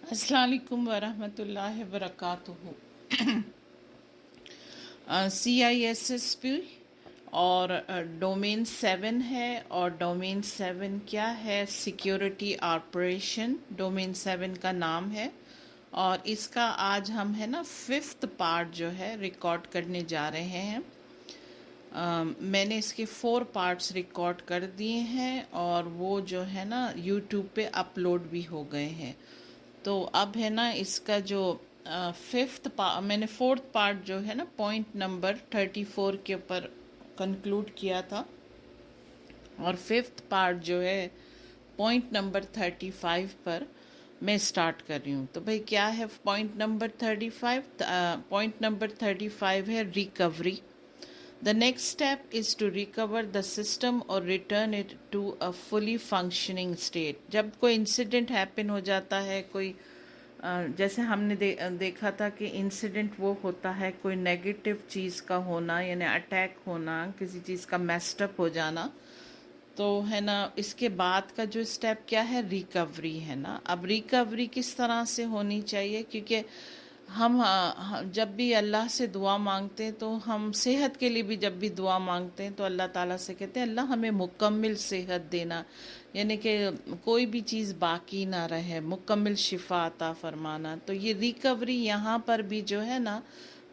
अस्सलाम वालेकुम वरहमतुल्लाहि वबरकातुहू। CISSP और डोमेन 7 है। और डोमेन 7 क्या है? सिक्योरिटी ऑपरेशन डोमेन 7 का नाम है। और इसका आज हम है ना 5th पार्ट जो है रिकॉर्ड करने जा रहे हैं। मैंने इसके 4 पार्ट्स रिकॉर्ड कर दिए हैं और वो जो है ना यूट्यूब पे अपलोड भी हो गए हैं। तो अब है ना इसका जो 5th पार्ट, मैंने 4th पार्ट जो है ना पॉइंट नंबर 34 के ऊपर कंक्लूड किया था। और 5th पार्ट जो है पॉइंट नंबर 35 पर मैं स्टार्ट कर रही हूँ। तो भाई क्या है पॉइंट नंबर 35? पॉइंट नंबर 35 है recovery. The next step is to recover the system or return it to a fully functioning state. जब कोई इंसिडेंट हैपन हो जाता है, कोई जैसे हमने देखा था कि इंसिडेंट वो होता है कोई नेगेटिव चीज़ का होना, यानी अटैक होना, किसी चीज़ का मेस्टअप हो जाना। तो है ना इसके बाद का जो स्टेप क्या है? रिकवरी है ना। अब रिकवरी किस तरह से होनी चाहिए? क्योंकि हम जब भी अल्लाह से दुआ मांगते हैं, तो हम सेहत के लिए भी जब भी दुआ मांगते हैं तो अल्लाह ताला से कहते हैं अल्लाह हमें मुकम्मिल सेहत देना, यानी कि कोई भी चीज़ बाकी ना रहे, मुकम्मिल शिफा अता फरमाना। तो ये रिकवरी यहाँ पर भी जो है ना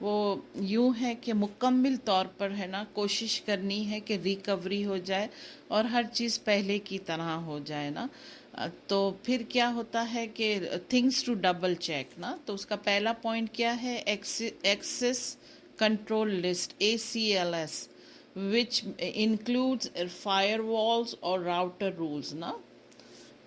वो यूं है कि मुकम्मिल तौर पर है ना कोशिश करनी है कि रिकवरी हो जाए और हर चीज़ पहले की तरह हो जाए ना। तो फिर क्या होता है कि थिंग्स टू डबल चेक ना। तो उसका पहला पॉइंट क्या है? Access control list ACLS, which includes firewalls और राउटर रूल्स ना।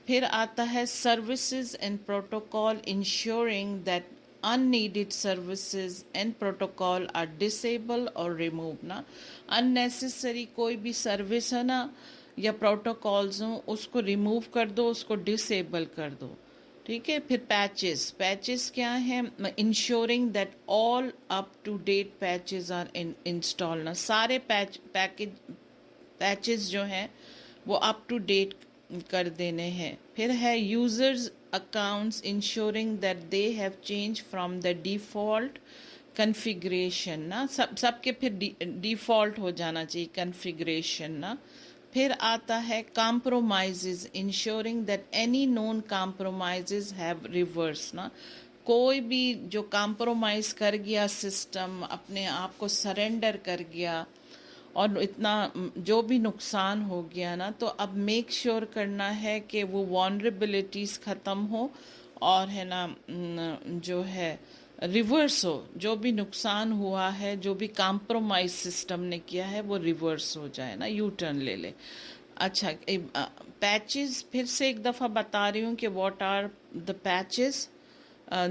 फिर आता है services and protocol, ensuring that unneeded services and protocol are disabled or removed ना। unnecessary कोई भी सर्विस है ना या प्रोटोकॉल्स हो उसको रिमूव कर दो, उसको डिसेबल कर दो। ठीक है। फिर पैचेस, पैचेस क्या है? Ensuring that all up to date patches are install ना। सारे पैचेस जो हैं वो अप टू डेट कर देने हैं। फिर है users accounts, ensuring that they have change from the default configuration ना। सबके फिर डिफ़ॉल्ट हो जाना चाहिए कन्फिग्रेशन ना। फिर आता है compromises, ensuring that any known compromises have reverse ना। कोई भी जो कॉम्प्रोमाइज़ कर गया, सिस्टम अपने आप को सरेंडर कर गया और इतना जो भी नुकसान हो गया ना, तो अब मेक श्योर करना है कि वो वॉनरेबिलिटीज़ ख़त्म हो और है ना जो है रिवर्स हो। जो भी नुकसान हुआ है, जो भी कॉम्प्रोमाइज सिस्टम ने किया है वो रिवर्स हो जाए ना, यू टर्न ले ले। अच्छा, पैचेस फिर से एक दफ़ा बता रही हूँ कि what are the patches.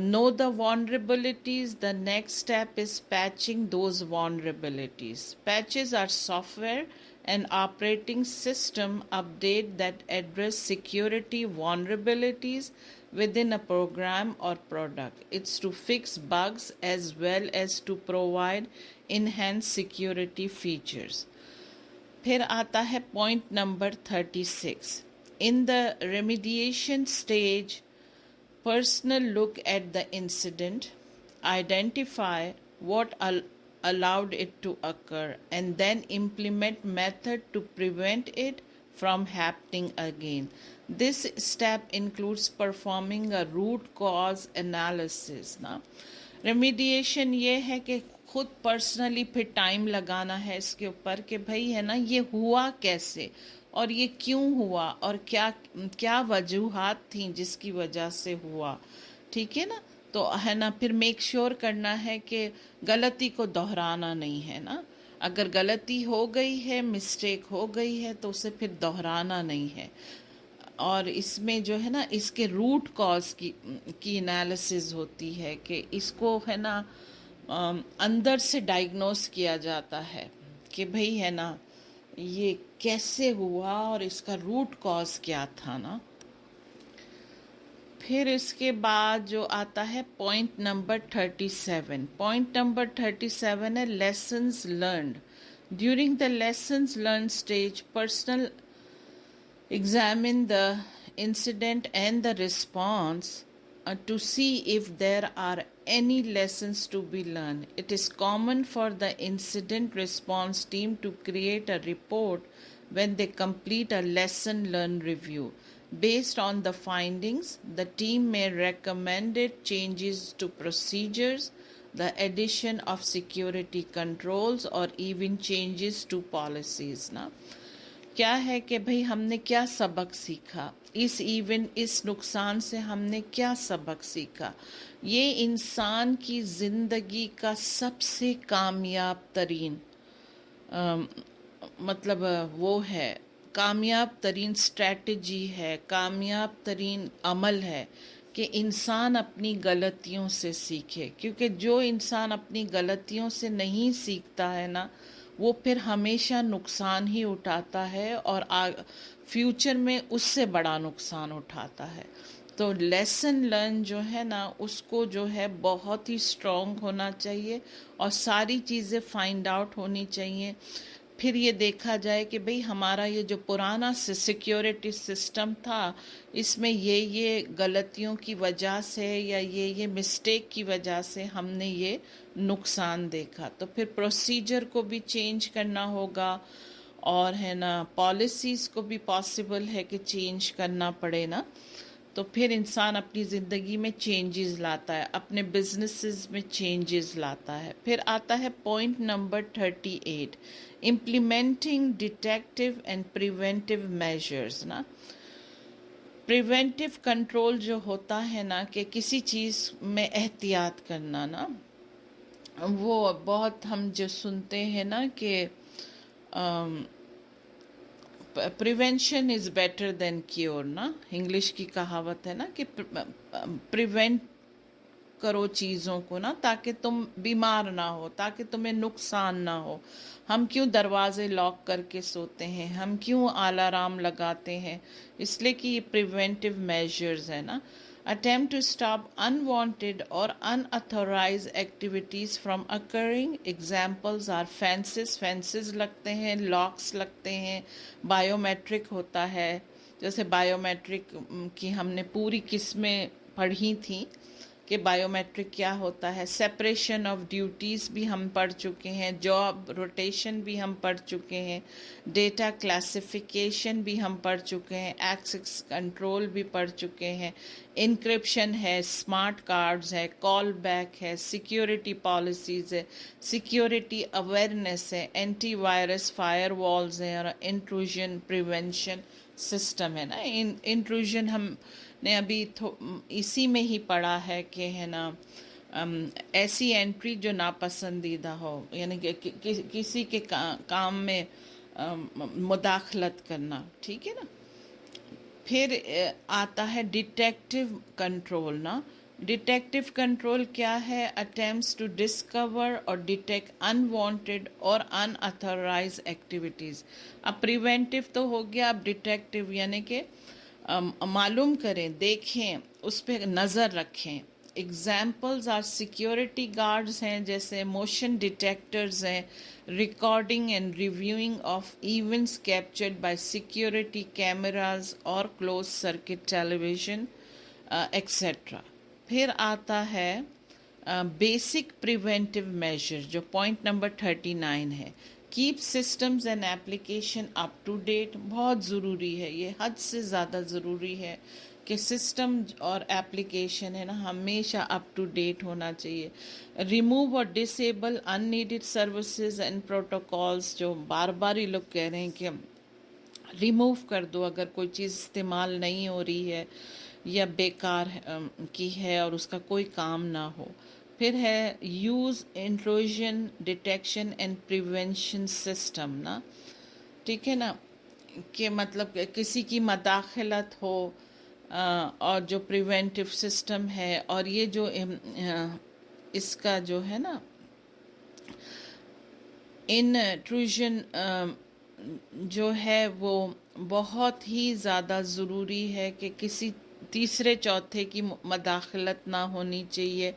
Know the vulnerabilities. The next step is patching those vulnerabilities. Patches are software and operating system update that address security vulnerabilities within a program or product. It's to fix bugs as well as to provide enhanced security features. फिर आता है point number 36। In the remediation stage, personal look at the incident, identify what allowed it to occur, and then implement method to prevent it from happening again. This step includes performing a root cause analysis ना। Remediation ये है कि खुद personally फिर time लगाना है इसके ऊपर कि भाई है ना ये हुआ कैसे और ये क्यों हुआ और क्या क्या वजूहात थी जिसकी वजह से हुआ। ठीक है ना। तो है ना फिर मेक श्योर करना है कि गलती को दोहराना नहीं है ना। अगर गलती हो गई है, मिस्टेक हो गई है, तो उसे फिर दोहराना नहीं है। और इसमें जो है ना इसके रूट कॉज की एनालिसिस होती है कि इसको है ना अंदर से डायग्नोस किया जाता है कि भाई है ना ये कैसे हुआ और इसका रूट कॉज क्या था ना। फिर इसके बाद जो आता है पॉइंट नंबर 37। पॉइंट नंबर 37 है lessons learned. During the lessons learn stage, personal examine the incident and the response to see if there are any lessons to be learned. It is common for the incident response team to create a report when they complete a lesson learned review. Based on the findings, the team may recommend changes to procedures, the addition of security controls, or even changes to policies. ना क्या है कि भाई हमने क्या सबक सीखा इस नुकसान से, हमने क्या सबक सीखा? ये इंसान की ज़िंदगी का सबसे कामयाब तरीन मतलब वो है, कामयाब तरीन स्ट्रैटेजी है, कामयाब तरीन अमल है कि इंसान अपनी गलतियों से सीखे। क्योंकि जो इंसान अपनी गलतियों से नहीं सीखता है ना, वो फिर हमेशा नुकसान ही उठाता है और फ्यूचर में उससे बड़ा नुकसान उठाता है। तो लेसन लर्न जो है ना, उसको जो है बहुत ही स्ट्रॉन्ग होना चाहिए और सारी चीज़ें फाइंड आउट होनी चाहिए। फिर ये देखा जाए कि भाई हमारा ये जो पुराना सिक्योरिटी सिस्टम था, इसमें ये गलतियों की वजह से या ये मिस्टेक की वजह से हमने ये नुकसान देखा। तो फिर प्रोसीजर को भी चेंज करना होगा और है ना पॉलिसीज़ को भी पॉसिबल है कि चेंज करना पड़े ना। तो फिर इंसान अपनी ज़िंदगी में चेंजेस लाता है, अपने बिजनेसेस में चेंजेस लाता है। फिर आता है point number 38, implementing detective and preventive measures ना। प्रिवेंटिव कंट्रोल जो होता है ना, कि किसी चीज़ में एहतियात करना ना, वो बहुत हम जो सुनते हैं ना कि prevention is better than cure ना, इंग्लिश की कहावत है ना कि प्रिवेंट करो चीज़ों को ना, ताकि तुम बीमार ना हो, ताकि तुम्हें नुकसान ना हो। हम क्यों दरवाजे लॉक करके सोते हैं, हम क्यों अलार्म लगाते हैं? इसलिए कि ये प्रिवेंटिव मेजर्स है ना। Attempt to stop unwanted or unauthorized activities from occurring. Examples are fences लगते हैं, locks लगते हैं, बायोमेट्रिक होता है। जैसे बायोमेट्रिक की हमने पूरी किस्में पढ़ी थी कि बायोमेट्रिक क्या होता है। सेपरेशन ऑफ ड्यूटीज़ भी हम पढ़ चुके हैं, जॉब रोटेशन भी हम पढ़ चुके हैं, डेटा क्लासिफिकेशन भी हम पढ़ चुके हैं, एक्सेस कंट्रोल भी पढ़ चुके हैं, इंक्रिप्शन है, स्मार्ट कार्ड्स है, कॉल बैक है, सिक्योरिटी पॉलिसीज़ है, सिक्योरिटी अवेयरनेस है, एंटी वायरस फायरवॉल्स हैं और इंट्रूजन प्रिवेंशन सिस्टम है ना। इंट्रूजन हमने अभी इसी में ही पढ़ा है कि है ना ऐसी एंट्री जो नापसंदीदा हो, यानी कि किसी के काम में मुदाखलत करना, ठीक है ना। फिर आता है डिटेक्टिव कंट्रोल ना। डिटेक्टिव कंट्रोल क्या है? अटेम्प्ट्स टू डिस्कवर और डिटेक्ट अनवांटेड और अनऑथराइज एक्टिविटीज़। अब प्रिवेंटिव तो हो गया, अब डिटेक्टिव यानी कि मालूम करें, देखें, उस पर नज़र रखें। एग्जाम्पल्स आर सिक्योरिटी गार्ड्स हैं, जैसे मोशन डिटेक्टर्स हैं, recording and reviewing of events captured by security cameras और क्लोज सर्किट टेलीविजन एक्सेट्रा। फिर आता है बेसिक प्रिवेंटिव मेजर, जो पॉइंट नंबर 39 है। Keep systems and application up to date. बहुत ज़रूरी है, ये हद से ज़्यादा ज़रूरी है कि सिस्टम और एप्लीकेशन है ना हमेशा अप टू डेट होना चाहिए। रिमूव और disable unneeded services and protocols, जो बार बार ये लोग कह रहे हैं कि रिमूव कर दो अगर कोई चीज़ इस्तेमाल नहीं हो रही है या बेकार की है और उसका कोई काम ना हो। फिर है use intrusion detection and prevention system ना, ठीक है ना, कि मतलब किसी की मदाखलत हो और जो प्रिवेंटिव सिस्टम है और ये जो इसका जो है ना इंट्रूजन जो है वो बहुत ही ज़्यादा ज़रूरी है कि किसी तीसरे चौथे की मदाखलत ना होनी चाहिए।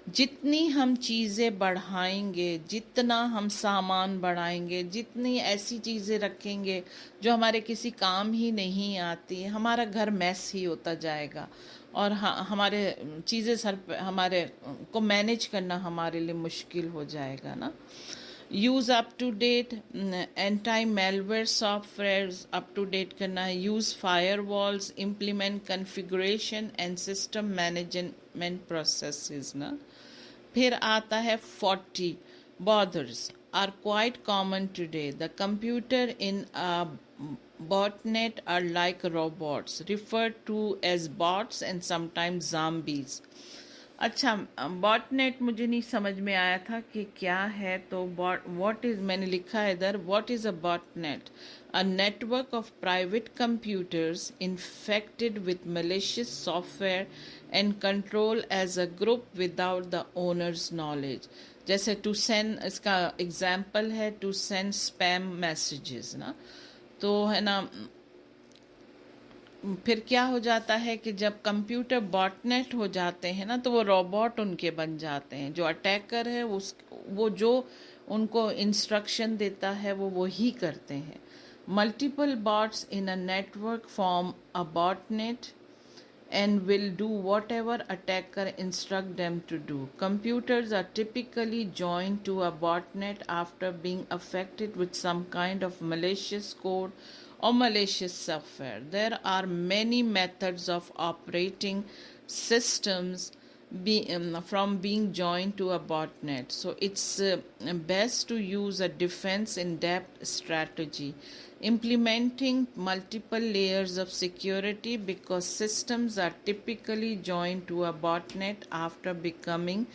जितनी हम चीज़ें बढ़ाएंगे, जितना हम सामान बढ़ाएंगे, जितनी ऐसी चीज़ें रखेंगे जो हमारे किसी काम ही नहीं आती, हमारा घर मैस ही होता जाएगा। اور ہمارے چیزیں سر پہ ہمارے کو مینیج کرنا ہمارے لیے مشکل ہو جائے گا نا. Use up to date anti malware softwares up to date کرنا ہے. Use firewalls implement configuration and system management processes نا. پھر آتا ہے 40 bothers are quite common today. The computer in a botnet are like robots, referred to as bots and sometimes zombies. اچھا باٹ net مجھے نہیں سمجھ میں آیا تھا کہ کیا ہے. تو واٹ از میں نے لکھا ہے ادھر what is a botnet. A network of private computers infected with malicious software and controlled as a group without the owner's knowledge. جیسے ٹو سینڈ اس کا ایگزامپل ہے ٹو سینڈ اسپیم میسیجز نا. تو ہے نا پھر کیا ہو جاتا ہے کہ جب کمپیوٹر باٹ نیٹ ہو جاتے ہیں نا تو وہ روبوٹ ان کے بن جاتے ہیں. جو اٹیکر ہے وہ جو ان کو انسٹرکشن دیتا ہے وہ وہی کرتے ہیں. Multiple bots in a network form a botnet and will do whatever attacker instruct them to do. Computers are typically joined to a botnet after being affected with some kind of malicious code or malicious software. There are many methods of operating systems from being joined to a botnet. So it's best to use a defense in depth strategy, implementing multiple layers of security, because systems are typically joined to a botnet after becoming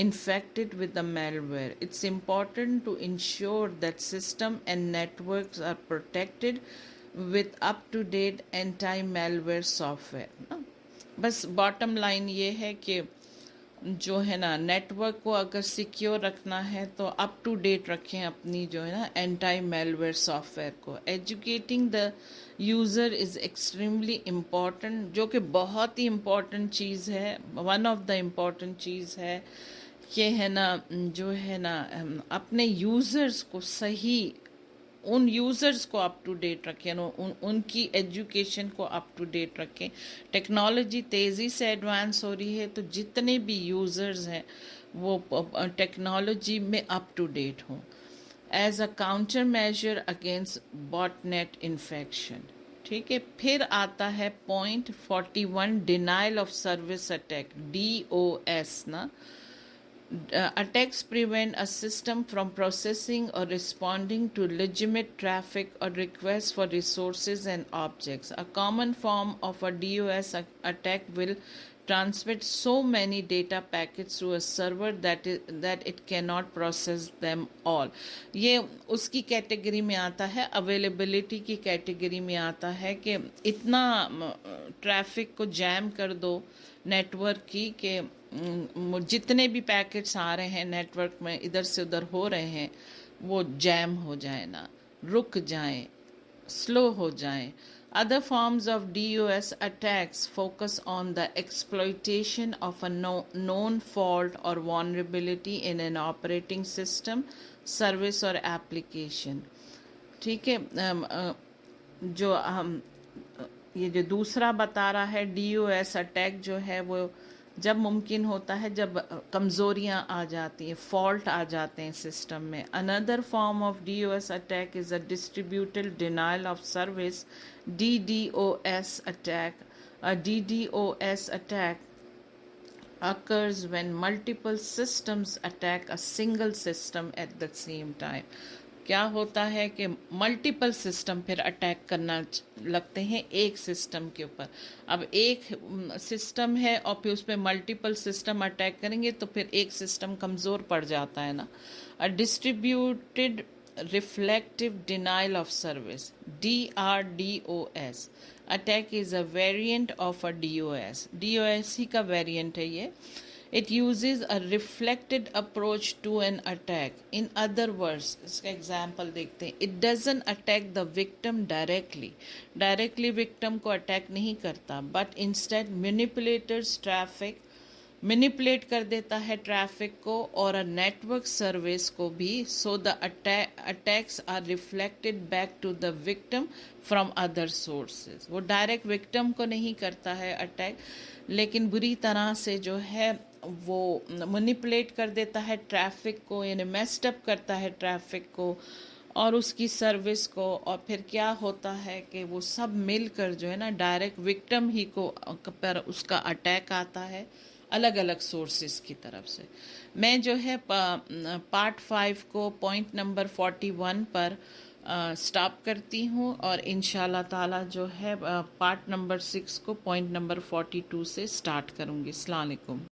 infected with the malware. It's important to ensure that system and networks are protected with up-to-date anti-malware software. بس bottom line یہ ہے کہ جو ہے نا net work کو اگر secure رکھنا ہے تو اپ ٹو ڈیٹ رکھیں اپنی جو ہے نا اینٹی میلویئر سافٹ ویئر کو. Educating the user is extremely important, جو کہ بہت ہی امپورٹنٹ چیز ہے. ون آف دا امپورٹنٹ چیز ہے کہ ہے نا جو ہے نا اپنے یوزرز کو صحیح ان یوزرز کو اپ ٹو ڈیٹ رکھیں، ان کی ایجوکیشن کو اپ ٹو ڈیٹ رکھیں. ٹیکنالوجی تیزی سے ایڈوانس ہو رہی ہے تو جتنے بھی یوزرز ہیں وہ ٹیکنالوجی میں اپ ٹو ڈیٹ ہوں. As a counter measure against botnet infection. ٹھیک ہے. پھر آتا ہے point 41 denial of service attack DOS نا. Attacks prevent a system from processing or responding to legitimate traffic or requests for resources and objects. A common form of a DOS attack will transmit so many data packets to a server that it cannot process them all. یہ اس کی category میں آتا ہے، availability کی category میں آتا ہے کہ اتنا ٹریفک کو جیم کر دو نیٹ ورک کی کہ جتنے بھی پیکٹس آ رہے ہیں نیٹ ورک میں ادھر سے ادھر ہو رہے ہیں وہ جیم ہو جائے نا، رک جائیں، سلو ہو جائیں. Other forms of DOS attacks focus on the exploitation of a known fault or vulnerability in an operating system, service or application. ٹھیک ہے. جو ہم یہ جو دوسرا بتا رہا ہے DOS اٹیک جو ہے وہ جب ممکن ہوتا ہے جب کمزوریاں آ جاتی ہیں، فالٹ آ جاتے ہیں سسٹم میں. Another form of DOS attack is a distributed denial of service DDoS attack. DDoS attack occurs when multiple systems attack a single system at the same time. کیا ہوتا ہے کہ ملٹیپل سسٹم پھر attack کرنا لگتے ہیں ایک سسٹم کے اوپر. اب ایک سسٹم ہے اور پھر اس پہ ملٹیپل سسٹم اٹیک کریں گے تو پھر ایک سسٹم کمزور پڑ جاتا ہے نا. Distributed reflective denial of service DRDoS attack is a variant of a DOS ہی کا ویریئنٹ ہے یہ. It uses a reflected approach to an attack. In other words, اس کا example دیکھتے ہیں. It doesn't attack the victim directly. Directly victim کو attack نہیں کرتا, but instead manipulates traffic manipulate کر دیتا ہے ٹریفک کو اور نیٹورک سروس کو بھی. So the attacks are reflected back to the victim from other sources. وہ ڈائریکٹ وکٹم کو نہیں کرتا ہے اٹیک، لیکن بری طرح سے جو ہے وہ مینیپولیٹ کر دیتا ہے ٹریفک کو، یعنی میسڈ اپ کرتا ہے ٹریفک کو اور اس کی سروس کو. اور پھر کیا ہوتا ہے کہ وہ سب مل کر جو ہے نا ڈائریکٹ وکٹم ہی کو پر اس کا اٹیک آتا ہے الگ الگ سورسز کی طرف سے. میں جو ہے پارٹ 5 کو پوائنٹ نمبر 41 پر سٹاپ کرتی ہوں، اور انشاءاللہ تعالی جو ہے پارٹ نمبر 6 کو پوائنٹ نمبر 42 سے سٹارٹ کروں گی. السلام علیکم.